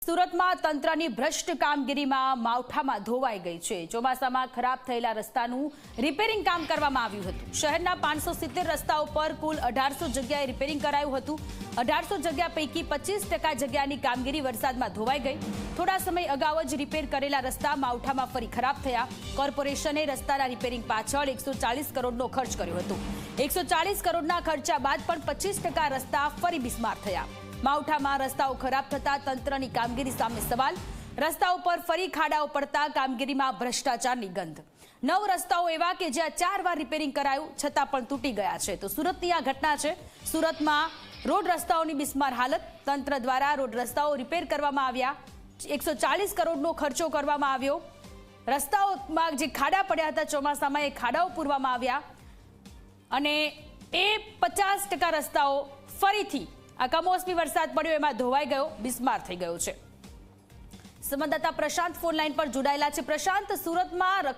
સુરતમાં તંત્રની ભ્રષ્ટ કામગીરીમાં માવઠામાં ધોવાઈ ગઈ છે। ચોમાસામાં ખરાબ થયેલા રસ્તાનું રિપેરિંગ કામ કરવામાં આવ્યું હતું। શહેરના 570 રસ્તાઓ પર કુલ 1800 જગ્યાએ રિપેરિંગ કરાયું હતું। 1800 જગ્યા પૈકી 25% જગ્યાની કામગીરી વરસાદમાં ધોવાઈ ગઈ। થોડા સમય અગાઉ જ રિપેર કરેલા રસ્તા માવઠામાં ફરી ખરાબ થયા। કોર્પોરેશને રસ્તાના રિપેરિંગ પાછળ 140 કરોડનો ખર્ચ કર્યો હતો। 140 કરોડના ખર્ચા બાદ પણ 25% રસ્તા ફરી બિસ્માર થયા। માવઠામાં રસ્તાઓ ખરાબ થતા તંત્રની કામગીરી સામે સવાલ। રસ્તાઓ પર ફરી ખાડાઓ પડતા કામગીરીમાં ભ્રષ્ટાચારની ગંધ। 9 રસ્તાઓ એવા કે જ્યાં 4 વાર રિપેરિંગ કરાયું છતાં પણ તૂટી ગયા છે। તો સુરતની આ ઘટના છે। સુરતમાં રોડ રસ્તાઓની બિસ્માર હાલત। તંત્ર દ્વારા રોડ રસ્તાઓ રિપેર કરવામાં આવ્યા। 140 કરોડનો ખર્ચો કરવામાં આવ્યો। રસ્તાઓમાં જે ખાડા પડ્યા હતા ચોમાસામાં એ ખાડાઓ પૂરવામાં આવ્યા અને એ 50% રસ્તાઓ ફરીથી આ કમોસમી વરસાદ પડ્યો એમાં ધોવાઈ ગયો, બિસ્માર થઈ ગયો છે। સંવાદદાતા પ્રશાંત ફોન લાઈન પર જોડાયેલા છે। પ્રશાંત, સુરતમાં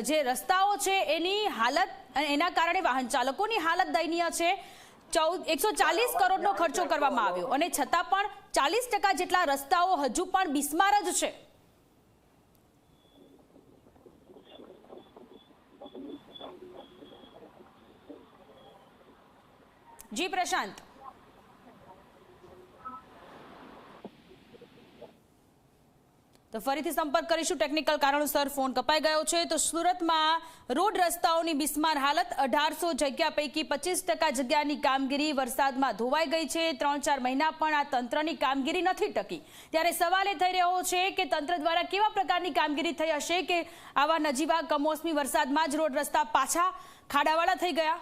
જે રસ્તાઓ છે એની હાલત અને એના કારણે વાહન ચાલકોની હાલત દયનીય છે। 140 કરોડનો ખર્ચો કરવામાં આવ્યો અને છતાં પણ 40% જેટલા રસ્તાઓ હજુ પણ બિસ્માર જ છે। જી પ્રશાંત। તો ફરીથી સંપર્ક કરીશું, ટેકનિકલ કારણોસર ફોન કપાઈ ગયો છે। તો સુરતમાં રોડ રસ્તાઓની બિસ્માર હાલત। 1800 જગ્યા પૈકી 25% જગ્યાની કામગીરી વરસાદમાં ધોવાઈ ગઈ છે। 3-4 મહિના પણ આ તંત્રની કામગીરી નથી ટકી। ત્યારે સવાલ એ થઈ રહ્યો છે કે તંત્ર દ્વારા કેવા પ્રકારની કામગીરી થઈ હશે કે આવા નજીવા કમોસમી વરસાદમાં જ રોડ રસ્તા પાછા ખાડાવાળા થઈ ગયા।